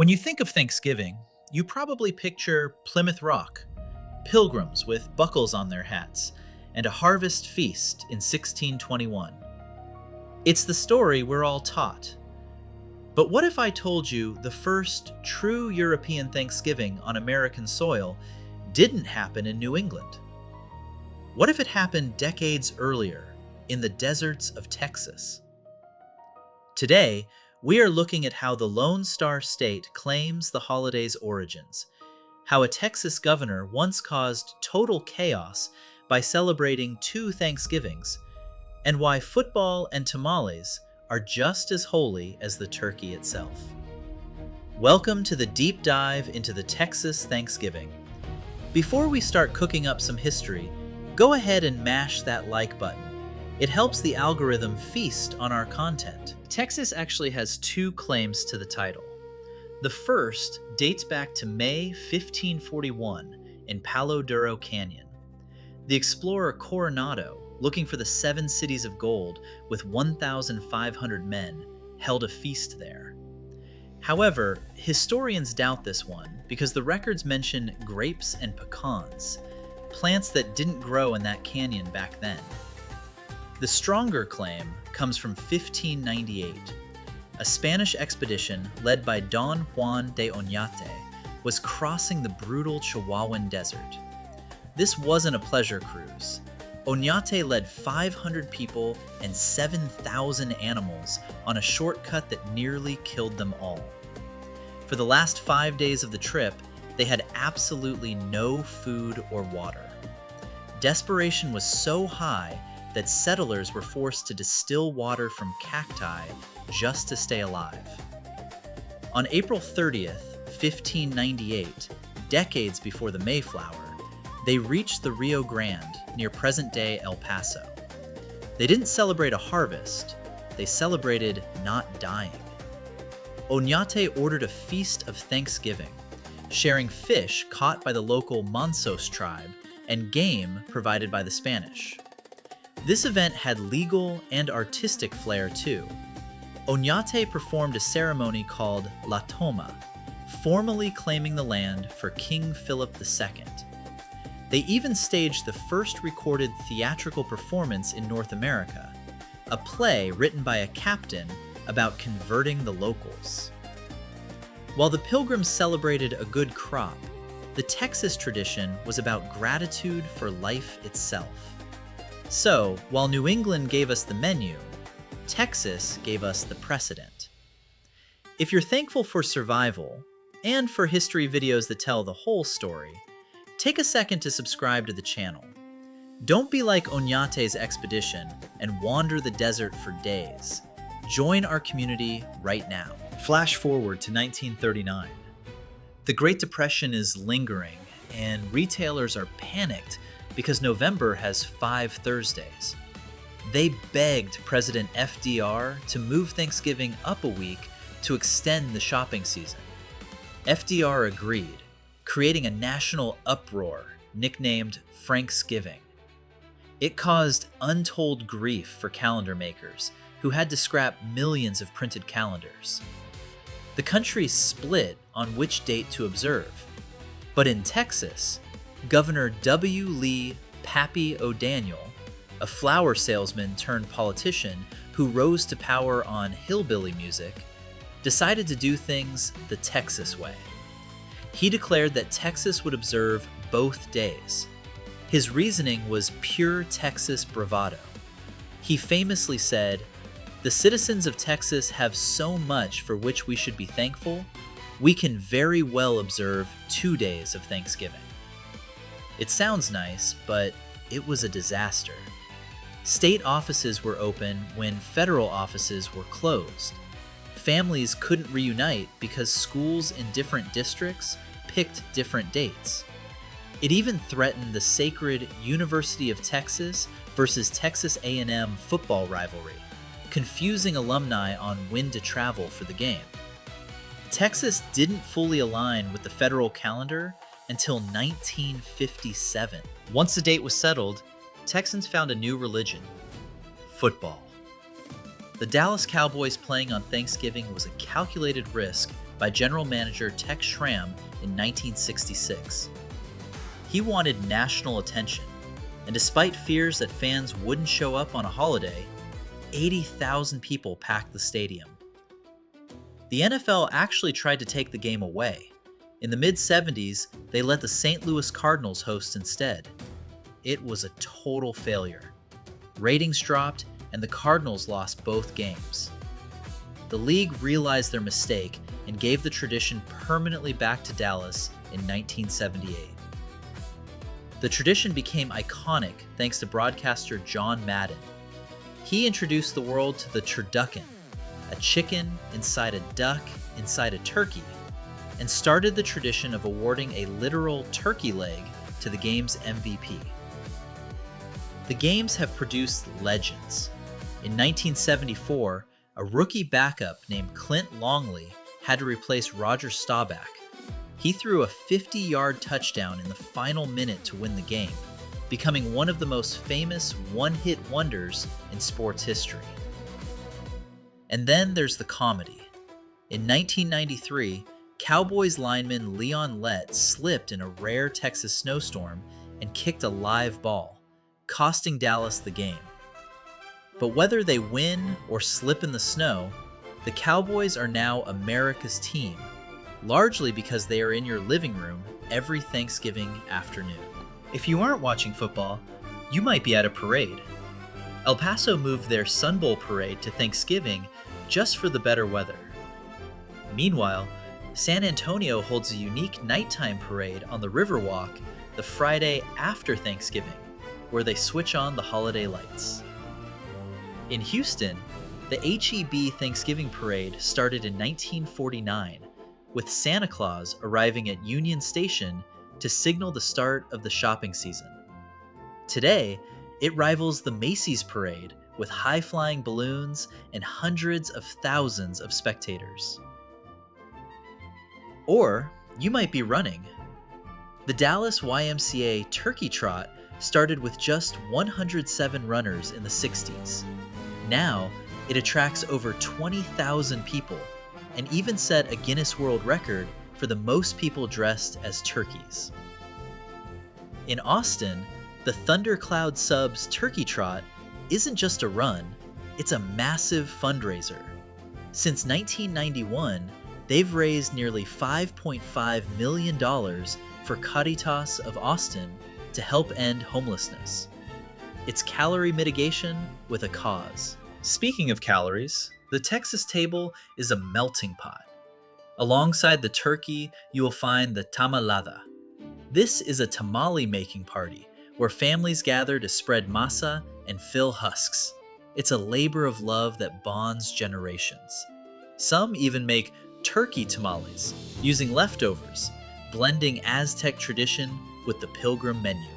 When you think of Thanksgiving, you probably picture Plymouth Rock, pilgrims with buckles on their hats, and a harvest feast in 1621. It's the story we're all taught. But what if I told you the first true European Thanksgiving on American soil didn't happen in New England? What if it happened decades earlier in the deserts of Texas? Today, we are looking at how the Lone Star State claims the holiday's origins, how a Texas governor once caused total chaos by celebrating two Thanksgivings, and why football and tamales are just as holy as the turkey itself. Welcome to the deep dive into the Texas Thanksgiving. Before we start cooking up some history, go ahead and mash that like button. It helps the algorithm feast on our content. Texas actually has two claims to the title. The first dates back to May 1541 in Palo Duro Canyon. The explorer Coronado, looking for the 7 cities of gold with 1,500 men, held a feast there. However, historians doubt this one because the records mention grapes and pecans, plants that didn't grow in that canyon back then. The stronger claim comes from 1598. A Spanish expedition led by Don Juan de Oñate was crossing the brutal Chihuahuan Desert. This wasn't a pleasure cruise. Oñate led 500 people and 7,000 animals on a shortcut that nearly killed them all. For the last 5 days of the trip, they had absolutely no food or water. Desperation was so high that settlers were forced to distill water from cacti just to stay alive. On April 30th, 1598, decades before the Mayflower, they reached the Rio Grande near present-day El Paso. They didn't celebrate a harvest, they celebrated not dying. Oñate ordered a feast of Thanksgiving, sharing fish caught by the local Mansos tribe and game provided by the Spanish. This event had legal and artistic flair too. Oñate performed a ceremony called La Toma, formally claiming the land for King Philip II. They even staged the first recorded theatrical performance in North America, a play written by a captain about converting the locals. While the Pilgrims celebrated a good crop, the Texas tradition was about gratitude for life itself. So, while New England gave us the menu, Texas gave us the precedent. If you're thankful for survival, and for history videos that tell the whole story, take a second to subscribe to the channel. Don't be like Oñate's expedition and wander the desert for days. Join our community right now. Flash forward to 1939. The Great Depression is lingering, and retailers are panicked because November has 5 Thursdays. They begged President FDR to move Thanksgiving up a week to extend the shopping season. FDR agreed, creating a national uproar nicknamed Franksgiving. It caused untold grief for calendar makers who had to scrap millions of printed calendars. The country split on which date to observe, but in Texas, Governor W. Lee "Pappy" O'Daniel, a flower salesman turned politician who rose to power on hillbilly music, decided to do things the Texas way. He declared that Texas would observe both days. His reasoning was pure Texas bravado. He famously said, "The citizens of Texas have so much for which we should be thankful, we can very well observe 2 days of Thanksgiving." It sounds nice, but it was a disaster. State offices were open when federal offices were closed. Families couldn't reunite because schools in different districts picked different dates. It even threatened the sacred University of Texas versus Texas A&M football rivalry, confusing alumni on when to travel for the game. Texas didn't fully align with the federal calendar until 1957. Once the date was settled, Texans found a new religion: football. The Dallas Cowboys playing on Thanksgiving was a calculated risk by General Manager Tex Schramm in 1966. He wanted national attention, and despite fears that fans wouldn't show up on a holiday, 80,000 people packed the stadium. The NFL actually tried to take the game away. In the mid-70s, they let the St. Louis Cardinals host instead. It was a total failure. Ratings dropped, and the Cardinals lost both games. The league realized their mistake and gave the tradition permanently back to Dallas in 1978. The tradition became iconic thanks to broadcaster John Madden. He introduced the world to the turducken, a chicken inside a duck inside a turkey, and started the tradition of awarding a literal turkey leg to the game's MVP. The games have produced legends. In 1974, a rookie backup named Clint Longley had to replace Roger Staubach. He threw a 50-yard touchdown in the final minute to win the game, becoming one of the most famous one-hit wonders in sports history. And then there's the comedy. In 1993, Cowboys lineman Leon Lett slipped in a rare Texas snowstorm and kicked a live ball, costing Dallas the game. But whether they win or slip in the snow, the Cowboys are now America's team, largely because they are in your living room every Thanksgiving afternoon. If you aren't watching football, you might be at a parade. El Paso moved their Sun Bowl parade to Thanksgiving just for the better weather. Meanwhile, San Antonio holds a unique nighttime parade on the Riverwalk the Friday after Thanksgiving, where they switch on the holiday lights. In Houston, the HEB Thanksgiving Parade started in 1949, with Santa Claus arriving at Union Station to signal the start of the shopping season. Today, it rivals the Macy's Parade with high-flying balloons and hundreds of thousands of spectators. Or you might be running. The Dallas YMCA Turkey Trot started with just 107 runners in the 60s. Now, it attracts over 20,000 people and even set a Guinness World Record for the most people dressed as turkeys. In Austin, the Thundercloud Subs Turkey Trot isn't just a run, it's a massive fundraiser. Since 1991, they've raised nearly $5.5 million for Caritas of Austin to help end homelessness. It's calorie mitigation with a cause. Speaking of calories, the Texas Table is a melting pot. Alongside the turkey, you will find the tamalada. This is a tamale making party where families gather to spread masa and fill husks. It's a labor of love that bonds generations. Some even make turkey tamales using leftovers, blending Aztec tradition with the Pilgrim menu.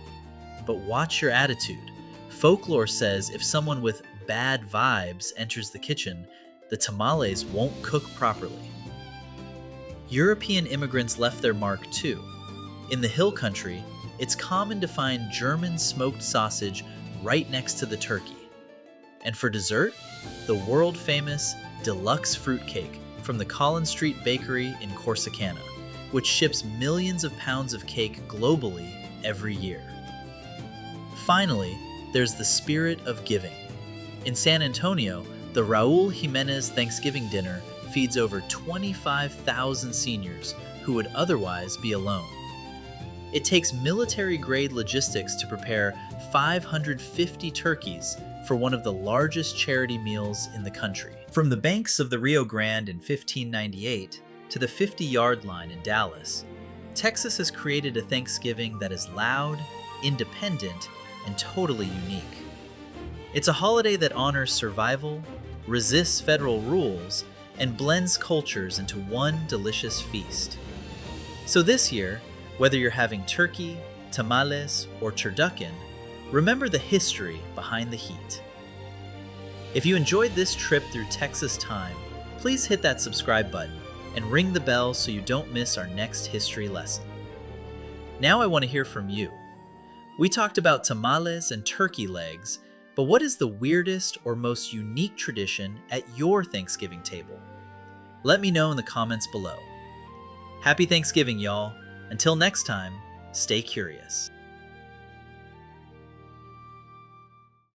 But watch your attitude. Folklore says if someone with bad vibes enters the kitchen, the tamales won't cook properly. European immigrants left their mark too. In the Hill Country, it's common to find German smoked sausage right next to the turkey. And for dessert, the world-famous deluxe fruitcake from the Collins Street Bakery in Corsicana, which ships millions of pounds of cake globally every year. Finally, there's the spirit of giving. In San Antonio, the Raul Jimenez Thanksgiving dinner feeds over 25,000 seniors who would otherwise be alone. It takes military-grade logistics to prepare 550 turkeys for one of the largest charity meals in the country. From the banks of the Rio Grande in 1598 to the 50-yard line in Dallas, Texas has created a Thanksgiving that is loud, independent, and totally unique. It's a holiday that honors survival, resists federal rules, and blends cultures into one delicious feast. So this year, whether you're having turkey, tamales, or turducken, remember the history behind the heat. If you enjoyed this trip through Texas time, please hit that subscribe button and ring the bell so you don't miss our next history lesson. Now I want to hear from you. We talked about tamales and turkey legs, but what is the weirdest or most unique tradition at your Thanksgiving table? Let me know in the comments below. Happy Thanksgiving, y'all. Until next time, stay curious.